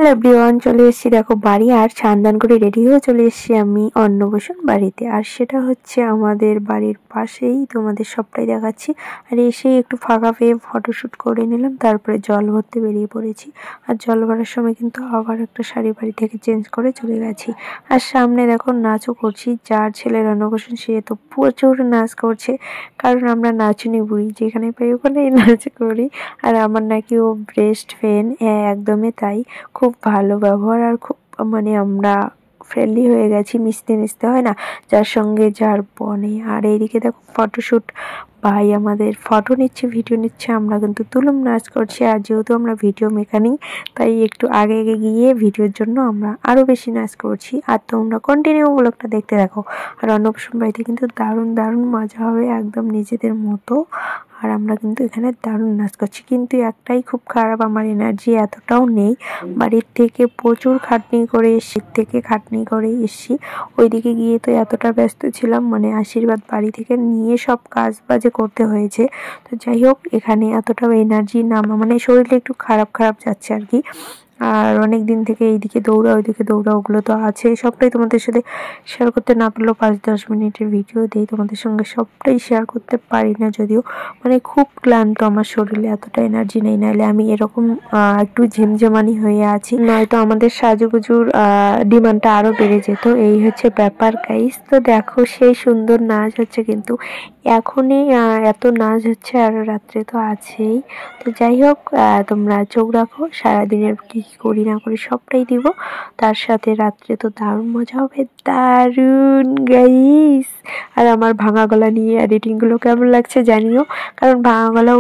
Hello everyone, চলে এসেছি দেখো বাড়ি। আর স্নান করে রেডি হয়ে চলে এসেছি আমি অন্নপ্রাশন বাড়িতে। আর সেটা হচ্ছে আমাদের বাড়ির পাশেই, তোমাদের সবটাই দেখাচ্ছি। আর এসে একটু ফাঁকা পেয়ে ফটোশ্যুট করে নিলাম, তারপরে জল ভরতে বেরিয়ে পড়েছি। আর জল ভরার সময় কিন্তু আবার একটা শাড়ি বাড়ি থেকে চেঞ্জ করে চলে গেছি। আর সামনে দেখো নাচও করছি, যার ছেলের অন্নপ্রাশন সে তো প্রচুর নাচ করছে, কারণ আমরা নাচুনি বুড়ি, যেখানে পাই ওখানেই নাচ করি। আর আমার নাকি ও বেস্ট ফ্রেন্ড, একদমই তাই। খুব ভালো ব্যবহার, আর খুব আমরা ফ্রেন্ডলি হয়ে গেছি, মিশতে মিশতে হয় না যার সঙ্গে যার বনে। আর এইদিকে দেখো ফটোশ্যুট, ভাই আমাদের ফটো নিচ্ছে, ভিডিও নিচ্ছে, আমরা কিন্তু তুলুম নাচ করছি। আর যেহেতু আমরা ভিডিও মেকানিক, তাই একটু আগে আগে গিয়ে ভিডিওর জন্য আমরা আরও বেশি নাচ করছি। আর তোমরা কন্টিনিউ ব্লগটা দেখতে থাকো। আর অন্নপ্রাশন বাড়িতে কিন্তু দারুণ দারুণ মজা হবে, একদম নিজেদের মতো। আর আমরা কিন্তু এখানে দারুণ নাচ করছি, কিন্তু একটাই খুব খারাপ, আমার এনার্জি এতটাও নেই। বাড়ির থেকে প্রচুর খাটনি করে এসছি। ওইদিকে গিয়ে তো এতটা ব্যস্ত ছিলাম, আশীর্বাদ বাড়ি থেকে নিয়ে সব কাজ বাজে করতে হয়েছে। তো যাই হোক, এখানে এতটাও এনার্জি না, শরীরটা একটু খারাপ খারাপ যাচ্ছে আর কি। আর অনেক দিন থেকে এইদিকে দৌড়া ওইদিকে দৌড়া, ওগুলো তো আছে, সবটাই তোমাদের সাথে শেয়ার করতে না পারলেও 5-10 মিনিটের ভিডিও দিই তোমাদের সঙ্গে, সবটাই শেয়ার করতে পারি না যদিও। খুব ক্লান্ত আমার শরীরে, এতটা এনার্জি নেই, নাহলে আমি এরকম একটু ঝিমঝিমানি হয়ে আছি, নয়তো আমাদের সাজুগুজুর ডিমান্ডটা আরো বেড়ে যেত। এই হচ্ছে ব্যাপার গাইস। তো দেখো সেই সুন্দর নাচ হচ্ছে, কিন্তু এখনই এত নাচ হচ্ছে, আর রাত্রে তো আছেই। তো যাই হোক, তোমরা চোখ রাখো, সারাদিনের কি কি করি না করি সবটাই দিব। তার সাথে রাত্রে তো দারুণ মজা হবে, দারুণ গাইস। আর আমার ভাঙা গলা নিয়ে এডিটিং গুলো কেমন লাগছে জানিও, কারণ ভাঙা গলাও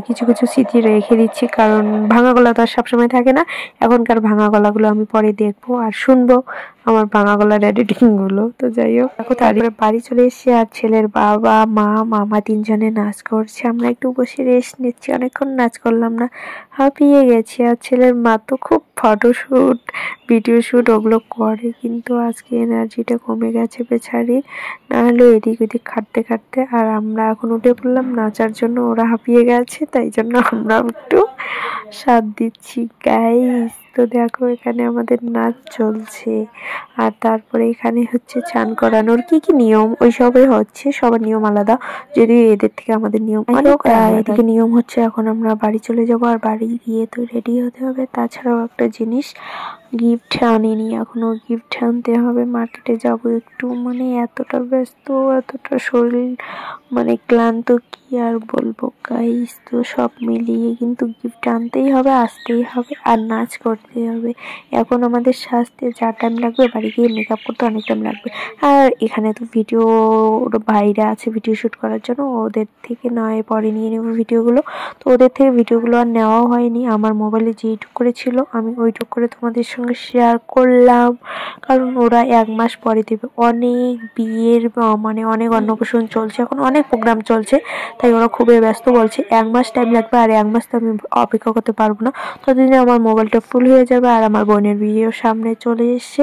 কিছু কিছু স্মৃতি রেখে দিচ্ছি, কারণ ভাঙা গলা তো আর সবসময় থাকে না। এখনকার ভাঙা গলাগুলো আমি পরে দেখবো আর শুনবো, আমার ভাঙা গলার এডিটিং গুলো। তো যাই হোক, দেখো তারপরে বাড়ি চলে এসেছি, আর ছেলের বাবা মা মামা 3 জনে নাচ করছে। আমরা একটু বসে রেস্ট নিচ্ছি, অনেকক্ষণ নাচ করলাম না, হাঁপিয়ে গেছি। আর ছেলের মা তো খুব ফটোশ্যুট ভিডিও শ্যুট ওগুলো করে, কিন্তু আজকে এনার্জিটা কমে গেছে বেচারির, নাহলে এদিক ওদিক খাটতে খাটতে। আর আমরা এখন উঠে পড়লাম নাচার জন্য, ওরা হাঁপিয়ে গেছে, তাই জন্য আমরা একটু সাথ দিচ্ছি গাইস। তো দেখো এখানে আমাদের নাচ চলছে। আর তারপরে এখানে হচ্ছে চান করানোর কি কি নিয়ম, ওই সবই হচ্ছে, সবার নিয়ম আলাদা, যদিও এদের থেকে আমাদের নিয়ম অনেক। এদিকে নিয়ম হচ্ছে এখন আমরা বাড়ি চলে যাব, আর বাড়ি গিয়ে তো রেডি হতে হবে। তাছাড়াও একটা জিনিস, গিফট আনিনি এখনো, গিফট আনতে হবে, মার্কেটে যাব একটু, এতটা ব্যস্ত, এতটা শরীর ক্লান্ত, কি আর বলবো গাইস। তো সব মিলিয়ে কিন্তু গিফট আনতেই হবে, আসতেই হবে, আর নাচ করতেই হবে। এখন আমাদের সাজতে যা টাইম লাগবে, বাড়ি গিয়ে মেকআপ করতে অনেক টাইম লাগবে। আর এখানে তো ভিডিও ভাইরা আছে ভিডিও শ্যুট করার জন্য, ওদের থেকে নয় পরে নিয়ে নেবো ভিডিওগুলো। তো ওদের থেকে ভিডিওগুলো আর নেওয়াও হয়নি, আমার মোবাইলে যেইটুক করে ছিল আমি ওইটুক করে তোমাদের সঙ্গে শেয়ার করলাম, কারণ ওরা 1 মাস পরে দেবে। অনেক বিয়ের অনেক অন্নপ্রাশন চলছে, এখন অনেক প্রোগ্রাম চলছে, তাই ওরা খুবই ব্যস্ত, বলছে 1 মাস টাইম লাগবে। আর 1 মাস তো আমি অপেক্ষা করতে পারবো না, ততদিনে আমার মোবাইলটা ফুল হয়ে যাবে। আর আমার বোনের ভিডিও সামনে চলে এসছে,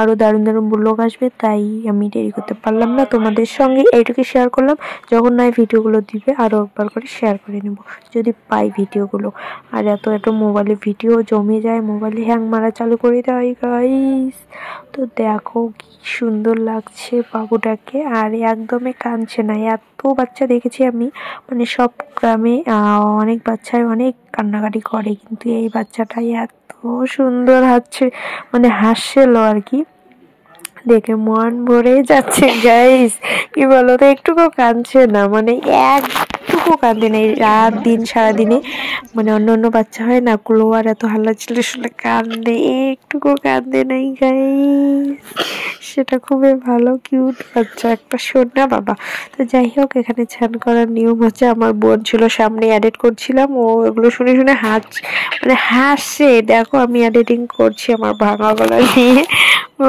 আরো দারুণ দারুণ ব্লগ আসবে, তাই আমি দেরি করতে পারলাম না, তোমাদের সঙ্গে এইটুকু শেয়ার করলাম। যখন নয় ভিডিওগুলো দিবে আরো একবার করে শেয়ার করে নেব যদি পাই ভিডিওগুলো। আর এত এত মোবাইলে ভিডিও জমে যায়, মোবাইলে হ্যাং মারা চালু করে দেয় গাইস। তো দেখো কি সুন্দর লাগছে বাবুটাকে, আর একদমই কাঁদছে না। এত বাচ্চা দেখেছি আমি, সব গ্রামে অনেক বাচ্চাই অনেক কান্নাকাটি করে, কিন্তু এই বাচ্চাটাই এত সুন্দর হাসছিল আর কি, দেখে মন ভরে যাচ্ছে গাইস। কি বলতো, একটুকু কাঁদছে না, একটুকু কাঁদে নেই, রাত দিন সারাদিনে অন্য অন্য বাচ্চা হয় না কুলো, আর এত হাল্লা ছিল শুনে কান্দে, একটুকু কান্দে নাই গাইস। সেটা খুবই ভালো, কিউট বাচ্চা একটা, সোনা বাবা। তো যাই হোক, এখানে চান করার নিয়ম হচ্ছে, আমার বোন ছিল সামনে, এডিট করছিলাম, ও এগুলো শুনে শুনে হাসছে। দেখো আমি এডিটিং করছি আমার ভাঙা গলা নিয়ে, ও